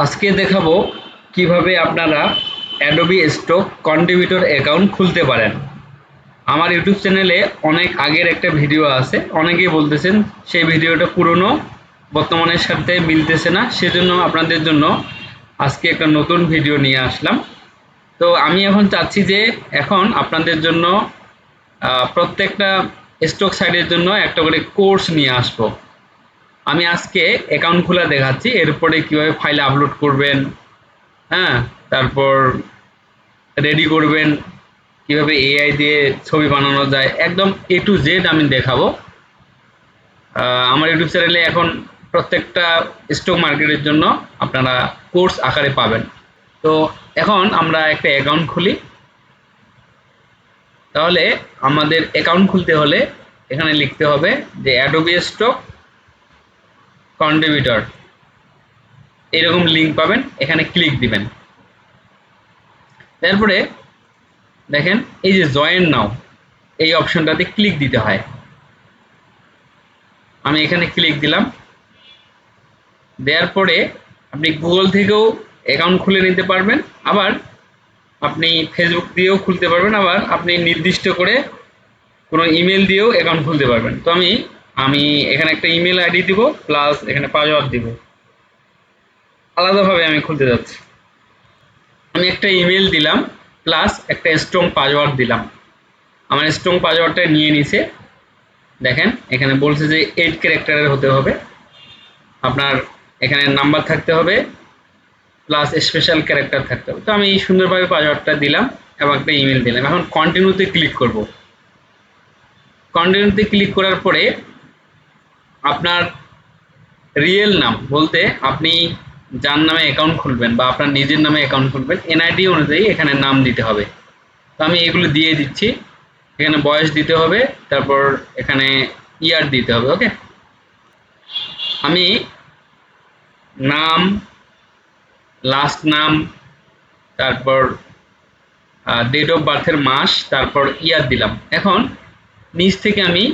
আজকে দেখাবো কিভাবে আপনারা অ্যাডোবি স্টক কন্ট্রিবিউটর অ্যাকাউন্ট খুলতে পারেন। আমার ইউটিউব চ্যানেলে অনেক আগের একটা ভিডিও আছে, অনেকেই বলতেছেন সেই ভিডিওটা পুরনো, বর্তমানের সাথে মিলতেছে না, সেজন্য আপনাদের জন্য আজকে একটা নতুন ভিডিও নিয়ে আসলাম। তো আমি এখন চাচ্ছি যে এখন আপনাদের জন্য প্রত্যেকটা স্টক সাইটের জন্য একটা করে কোর্স নিয়ে আসবো। আমি আজকে অ্যাকাউন্ট খোলা দেখাচ্ছি, এরপরে কিভাবে ফাইল আপলোড করবেন, হ্যাঁ, তারপর রেডি করবেন, কিভাবে এআই দিয়ে ছবি বানানো যায়, একদম এ টু জেড আমি দেখাবো। আমার ইউটিউব চ্যানেলে এখন প্রত্যেকটা স্টক মার্কেটের জন্য আপনারা কোর্স আকারে পাবেন। তো এখন আমরা একটা অ্যাকাউন্ট খুলি। তাহলে আমাদের অ্যাকাউন্ট খুলতে হলে এখানে লিখতে হবে যে অ্যাডোবি স্টক কন্ট্রিবিউটর, এরকম লিঙ্ক পাবেন, এখানে ক্লিক দিবেন। তারপরে দেখেন এই যে জয়েন নাও, এই অপশনটাতে ক্লিক দিতে হয়। আমি এখানে ক্লিক দিলাম। দেওয়ার পরে আপনি গুগল থেকেও অ্যাকাউন্ট খুলে নিতে পারবেন, আবার আপনি ফেসবুক দিয়েও খুলতে পারবেন, আবার আপনি নির্দিষ্ট করে কোনো ইমেল দিয়েও অ্যাকাউন্ট খুলতে পারবেন। তো আমি আমি এখানে একটা ইমেল আইডি দিব, প্লাস এখানে পাসওয়ার্ড দিব। আলাদাভাবে আমি খুলতে যাচ্ছি। আমি একটা ইমেল দিলাম, প্লাস একটা স্ট্রং পাসওয়ার্ড দিলাম। আমার স্ট্রং পাসওয়ার্ডটা নিয়ে নিছে। দেখেন এখানে বলছে যে 8 ক্যারেক্টারের হতে হবে, আপনার এখানে নাম্বার থাকতে হবে, প্লাস স্পেশাল ক্যারেক্টার থাকতে হবে। তো আমি সুন্দরভাবে পাসওয়ার্ডটা দিলাম এবং একটা ইমেল দিলাম। এখন কন্টিনিউতে ক্লিক করব। কন্টিনিউতে ক্লিক করার পরে আপনার রিয়েল নাম বলতে আপনি যার নামে অ্যাকাউন্ট খুলবেন বা আপনার নিজের নামে অ্যাকাউন্ট খুলবেন, এনআইডি অনুযায়ী এখানে নাম দিতে হবে। তো আমি এগুলো দিয়ে দিচ্ছি। এখানে বয়স দিতে হবে, তারপর এখানে ইয়ার দিতে হবে। ওকে, আমি নাম, লাস্ট নাম, তারপর ডেট অফ বার্থের মাস, তারপর ইয়ার দিলাম। এখন নিচ থেকে আমি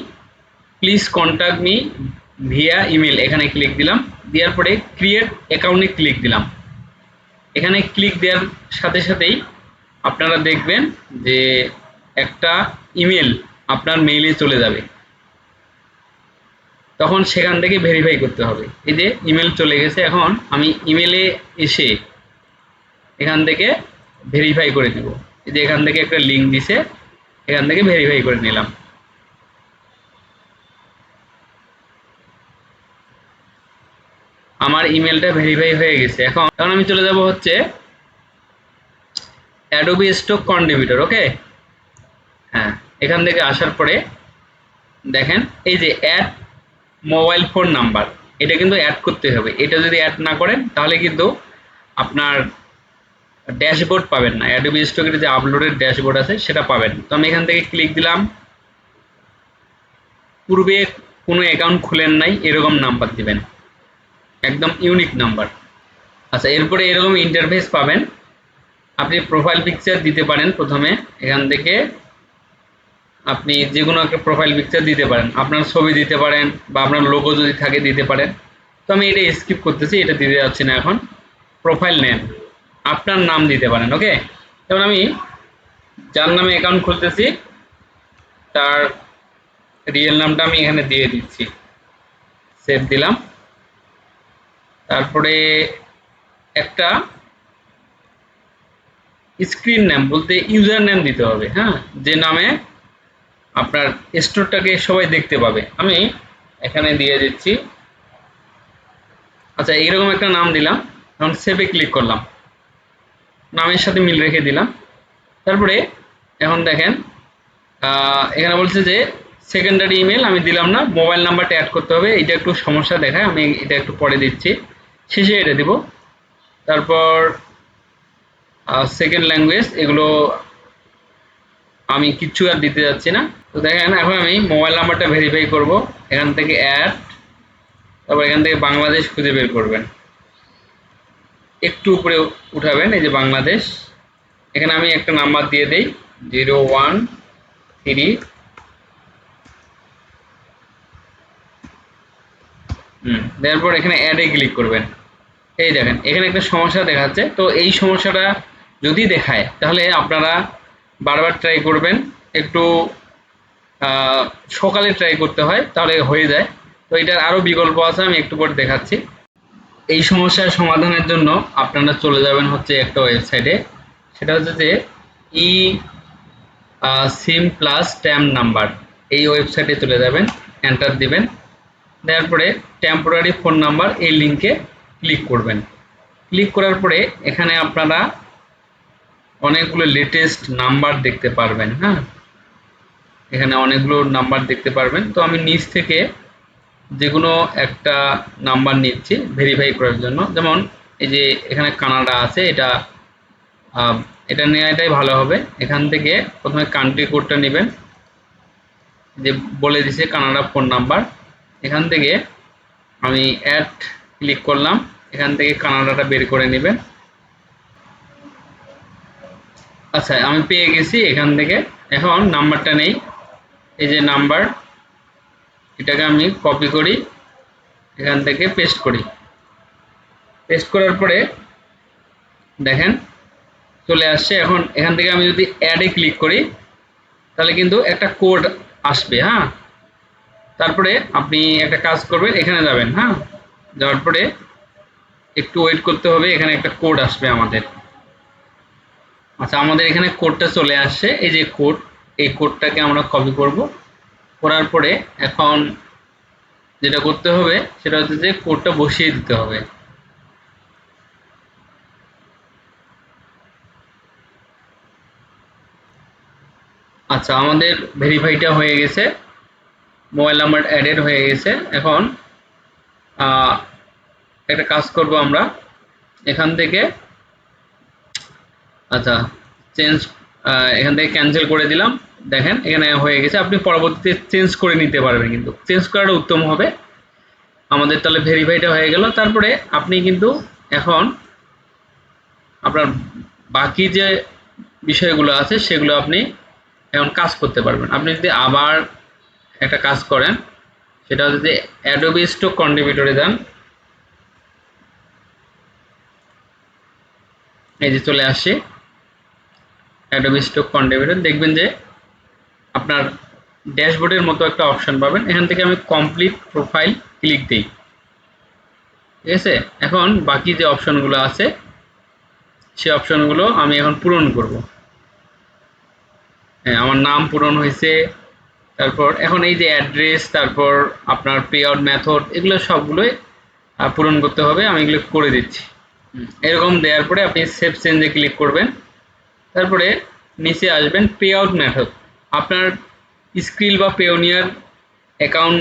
please contact me via email, এখানে ক্লিক দিলাম। দেওয়ার পরে ক্রিয়েট অ্যাকাউন্টে ক্লিক দিলাম। এখানে ক্লিক দেওয়ার সাথে সাথেই আপনারা দেখবেন যে একটা ইমেল আপনার মেইলে চলে যাবে। তখন সেখান থেকে ভেরিফাই করতে হবে। এই যে ইমেল চলে গেছে, এখন আমি ইমেলে এসে এখান থেকে ভেরিফাই করে দিব। এই যে এখান থেকে একটা লিঙ্ক দিছে, এখান থেকে ভেরিফাই করে নিলাম। আমার ইমেলটা ভেরিফাই হয়ে গেছে। এখন এখন আমি চলে যাব হচ্ছে অ্যাডোবি স্টক কন্ট্রিবিউটর। ওকে, হ্যাঁ, এখান থেকে আসার পরে দেখেন এই যে অ্যাড মোবাইল ফোন নাম্বার, এটা কিন্তু অ্যাড করতে হবে। এটা যদি অ্যাড না করেন তাহলে কিন্তু আপনার ড্যাশবোর্ড পাবেন না, অ্যাডোবি স্টকের যে আপলোডের ড্যাশবোর্ড আছে সেটা পাবেন। তো আমি এখান থেকে ক্লিক দিলাম। পূর্বে কোনো অ্যাকাউন্ট খুলেন নাই এরকম নাম্বার দিবেন, একদম ইউনিক নাম্বার। আচ্ছা, এরপরে এরকম ইন্টারফেস পাবেন। আপনি প্রোফাইল পিকচার দিতে পারেন প্রথমে। এখান থেকে আপনি যে কোনো একটা প্রোফাইল পিকচার দিতে পারেন, আপনার ছবি দিতে পারেন বা আপনার লোগো যদি থাকে দিতে পারেন। তো আমি এটা স্কিপ করতেছি, এটা দিতে যাচ্ছি না। এখন প্রোফাইল নেম, আপনার নাম দিতে পারেন। ওকে, যেমন আমি যার নামে অ্যাকাউন্ট খুলতেছি তার রিয়েল নামটা আমি এখানে দিয়ে দিচ্ছি, সেভ দিলাম। তারপরে একটা স্ক্রিন নেম বলতে ইউজার নেম দিতে হবে, হ্যাঁ, যে নামে আপনার স্টোরটাকে সবাই দেখতে পাবে। আমি এখানে দিয়ে দিচ্ছি। আচ্ছা, এইরকম একটা নাম দিলাম। এখন সেভে ক্লিক করলাম, নামের সাথে মিল রেখে দিলাম। তারপরে এখন দেখেন এখানে বলছে যে সেকেন্ডারি ইমেল আমি দিলাম না, মোবাইল নাম্বারটা অ্যাড করতে হবে। এটা একটু সমস্যা দেখায়, আমি এটা একটু পরে দিচ্ছি, শেষে এটা দিব। তারপর সেকেন্ড ল্যাঙ্গুয়েজ, এগুলো আমি কিচ্ছু আর দিতে যাচ্ছি না। তো দেখেন এখন আমি মোবাইল নাম্বারটা ভেরিফাই করব। এখান থেকে অ্যাড, তারপর এখান থেকে বাংলাদেশ খুঁজে বের করবেন, একটু উপরে উঠাবেন, এই যে বাংলাদেশ। এখানে আমি একটা নাম্বার দিয়ে দেই 013। তারপর এখানে অ্যাডে ক্লিক করবেন। এই দেখেন এখানে একটা সমস্যা দেখাচ্ছে। তো এই সমস্যাটা যদি দেখায় তাহলে আপনারা বারবার ট্রাই করবেন। একটু সকালে ট্রাই করতে হয়, তাহলে হয়ে যায়। তো এটার আরও বিকল্প আছে, আমি একটু পরে দেখাচ্ছি। এই সমস্যার সমাধানের জন্য আপনারা চলে যাবেন হচ্ছে একটা ওয়েবসাইটে, সেটা হচ্ছে যে ই সিম প্লাস ট্যাম্প নাম্বার। এই ওয়েবসাইটে চলে যাবেন, এন্টার দিবেন, দেওয়ার পরে টেম্পোরারি ফোন নাম্বার এই লিঙ্কে ক্লিক করবেন। ক্লিক করার পরে এখানে আপনারা অনেকগুলো লেটেস্ট নাম্বার দেখতে পারবেন। হ্যাঁ, এখানে অনেকগুলো নাম্বার দেখতে পারবেন। তো আমি নিচ থেকে যে কোনো একটা নাম্বার নিচ্ছি ভেরিফাই করার জন্য। যেমন এই যে এখানে কানাডা আছে, এটা নেওয়াটাই ভালো হবে। এখান থেকে প্রথমে কান্ট্রি কোডটা নেবেন, যে বলে দিছে কানাডা ফোন নাম্বার। এখান থেকে আমি অ্যাড ক্লিক করলাম, এখান থেকে কানাডাটা বের করে নেবেন। আচ্ছা, আমি পেয়ে গেছি এখান থেকে। এখন নাম্বারটা নেই, এই যে নাম্বার, এটাকে আমি কপি করি, এখান থেকে পেস্ট করি। পেস্ট করার পরে দেখেন চলে আসছে। এখন এখান থেকে আমি যদি অ্যাডে ক্লিক করি তাহলে কিন্তু একটা কোড আসবে। হ্যাঁ, তারপরে আপনি একটা কাজ করবেন, এখানে যাবেন। হ্যাঁ, যাওয়ার পরে একটু ওয়েট করতে হবে, এখানে একটা কোড আসবে আমাদের। আচ্ছা, আমাদের এখানে কোডটা চলে আসছে, এই যে কোড, এই কোডটাকে আমরা কপি করব। করার পরে এখন যেটা করতে হবে সেটা হচ্ছে যে কোডটা বসিয়ে দিতে হবে। আচ্ছা, আমাদের ভেরিফাইটা হয়ে গেছে, মোবাইল নাম্বার অ্যাডেড হয়ে গেছে। এখন একটা কাজ করব আমরা, এখান থেকে আচ্ছা চেঞ্জ, এখান থেকে ক্যান্সেল করে দিলাম। দেখেন এখানে হয়ে গেছে। আপনি পরবর্তীতে চেঞ্জ করে নিতে পারবেন, কিন্তু চেঞ্জ করাটা উত্তম হবে। আমাদের তাহলে ভেরিফাইটা হয়ে গেল। তারপরে আপনি কিন্তু এখন আপনার বাকি যে বিষয়গুলো আছে সেগুলো আপনি এখন কাজ করতে পারবেন। আপনি যদি আবার একটা কাজ করেন, সেটা হচ্ছে যে অ্যাডোবি স্টক কন্ট্রিবিউটরে যান, এই যে চলে আসছে অ্যাডোবি স্টক কন্ট্রিবিউটর। দেখবেন যে আপনার ড্যাশবোর্ডের মতো একটা অপশন পাবেন। এখান থেকে আমি কমপ্লিট প্রোফাইল ক্লিক দিই। ঠিক আছে, এখন বাকি যে অপশনগুলো আছে সেই অপশনগুলো আমি এখন পূরণ করব। হ্যাঁ, আমার নাম পূরণ হয়েছে। তারপর এখন এই যে অ্যাড্রেস, তারপর আপনার পে আউট মেথড, এগুলো সবগুলোই পূরণ করতে হবে। আমি এগুলো করে দিচ্ছি। এরকম দেওয়ার পরে আপনি সেভ চেঞ্জে ক্লিক করবেন। তারপরে নিচে আসবেন পে আউট মেথড। আপনার স্ক্রিল বা পেওনিয়ার অ্যাকাউন্ট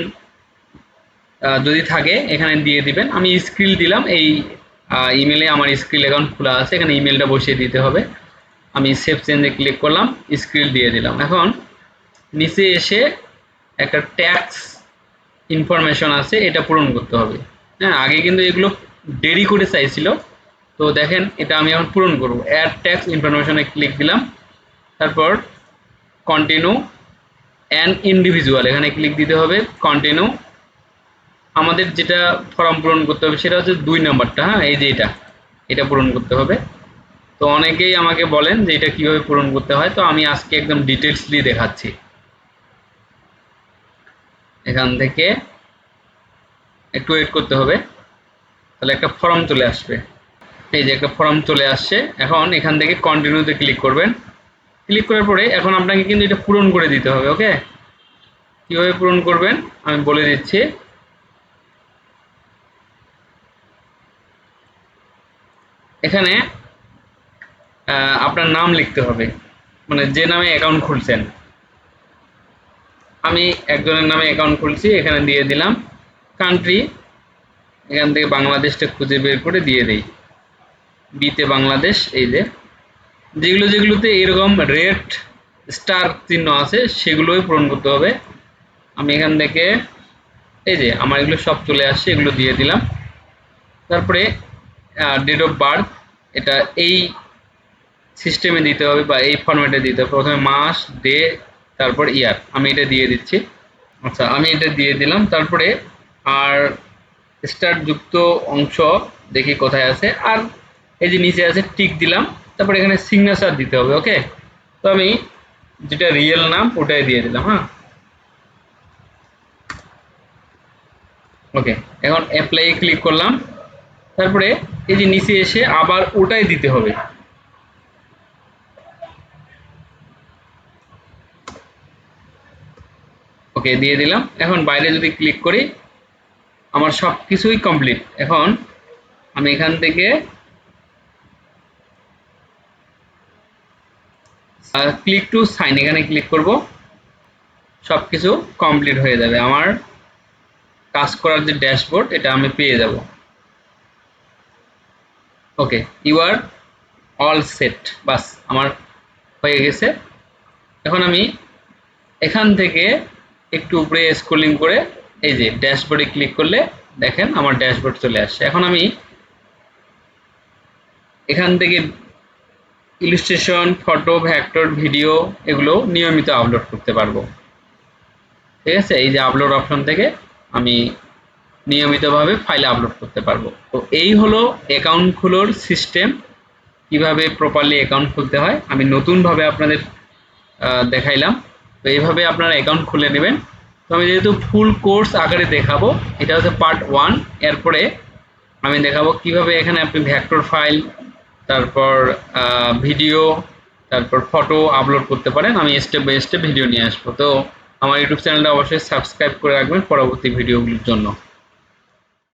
যদি থাকে এখানে দিয়ে দিবেন। আমি স্ক্রিল দিলাম, এই ইমেলে আমার স্ক্রিল অ্যাকাউন্ট খোলা আছে, এখানে ইমেলটা বসিয়ে দিতে হবে। আমি সেভ চেঞ্জে ক্লিক করলাম, স্ক্রিল দিয়ে দিলাম। এখন নিচে এসে একটা ট্যাক্স ইনফরমেশন আছে, এটা পূরণ করতে হবে। হ্যাঁ, আগে কিন্তু এগুলো দেরি করে চাইছিল। তো দেখেন এটা আমি এখন পূরণ করব। অ্যাড ট্যাক্স ইনফরমেশনে ক্লিক দিলাম, তারপর কন্টিনিউ অ্যান্ড ইন্ডিভিজুয়াল, এখানে ক্লিক দিতে হবে। কন্টিনিউ। আমাদের যেটা ফর্ম পূরণ করতে হবে সেটা হচ্ছে 2 নম্বরটা। হ্যাঁ, এই যে এটা পূরণ করতে হবে। তো অনেকেই আমাকে বলেন যে এটা কিভাবে পূরণ করতে হয়, তো আমি আজকে একদম ডিটেলসলি দেখাচ্ছি। এখান থেকে একটু ওয়েট করতে হবে, তাহলে একটা ফর্ম চলে আসবে। এই যে একটা ফর্ম চলে আসছে। এখন এখান থেকে কন্টিনিউতে ক্লিক করবেন। ক্লিক করার পরে এখন আপনাকে কিন্তু এটা পূরণ করে দিতে হবে। ওকে, কিভাবে পূরণ করবেন আমি বলে দিচ্ছি। এখানে আপনার নাম লিখতে হবে, মানে যে নামে অ্যাকাউন্ট খুলছেন। আমি একজনের নামে অ্যাকাউন্ট খুলছি, এখানে দিয়ে দিলাম। কান্ট্রি, এখান থেকে বাংলাদেশটা খুঁজে বের করে দিয়ে দেই, বিতে বাংলাদেশ। এই যে যেগুলোতে এরকম রেড স্টার চিহ্ন আছে সেগুলোই পূরণ করতে হবে। আমি এখান থেকে এই যে আমার এগুলো সব চলে আসছে, এগুলো দিয়ে দিলাম। তারপরে ডেট অফ বার্থ, এটা এই সিস্টেমে দিতে হবে বা এই ফরম্যাটে দিতে হবে। প্রথমে মাস, ডে, তারপর ইয়ার, আমি এটা দিয়ে দিচ্ছি। আচ্ছা, আমি এটা দিয়ে দিলাম। তারপরে আর স্টার যুক্ত অংশ দেখি কোথায় আছে। আর এই যে নিচে আছে টিক দিলাম, তারপর এখানে সিগনেচার দিতে হবে। ওকে, তো আমি যেটা রিয়েল নাম ওটাই দিয়ে দিলাম। হ্যাঁ, ওকে, এখন অ্যাপ্লাই ক্লিক করলাম। তারপরে এই যে নিচে এসে আবার ওটাই দিতে হবে। ওকে, দিয়ে দিলাম। এখন বাইরে যদি ক্লিক করি, আমার সব কিছুই কমপ্লিট। এখন আমি এখান থেকে ক্লিক টু সাইন, এখানে ক্লিক করব। সব কিছু কমপ্লিট হয়ে যাবে। আমার কাজ করার যে ড্যাশবোর্ড এটা আমি পেয়ে যাব। ওকে, ইউ আর অল সেট। বাস, আমার হয়ে গেছে। এখন আমি এখান থেকে একটু উপরে স্ক্রলিং করে এই যে ড্যাশবোর্ডে ক্লিক করলে দেখেন আমার ড্যাশবোর্ড চলে আসছে। এখন আমি এখান থেকে ইলিস্ট্রেশন, ফটো, ভেক্টর, ভিডিও এগুলো নিয়মিত আপলোড করতে পারবো। ঠিক আছে, এই যে আপলোড অপশন থেকে আমি নিয়মিতভাবে ফাইল আপলোড করতে পারবো। তো এই হলো অ্যাকাউন্ট খোলার সিস্টেম, কিভাবে প্রপারলি অ্যাকাউন্ট খুলতে হয় আমি নতুনভাবে আপনাদের দেখাইলাম। তো এইভাবে আপনারা অ্যাকাউন্ট খুলে নেবেন। তো আমি যেহেতু ফুল কোর্স আকারে দেখাবো, এটা হচ্ছে পার্ট 1। এরপরে আমি দেখাবো কিভাবে এখানে আপনি ভেক্টর ফাইল, তারপর ভিডিও, তারপর ফটো আপলোড করতে পারেন। আমি স্টেপ বাই স্টেপ ভিডিও নিয়ে আসবো। তো আমার ইউটিউব চ্যানেলটা অবশ্যই সাবস্ক্রাইব করে রাখবেন পরবর্তী ভিডিওগুলোর জন্য।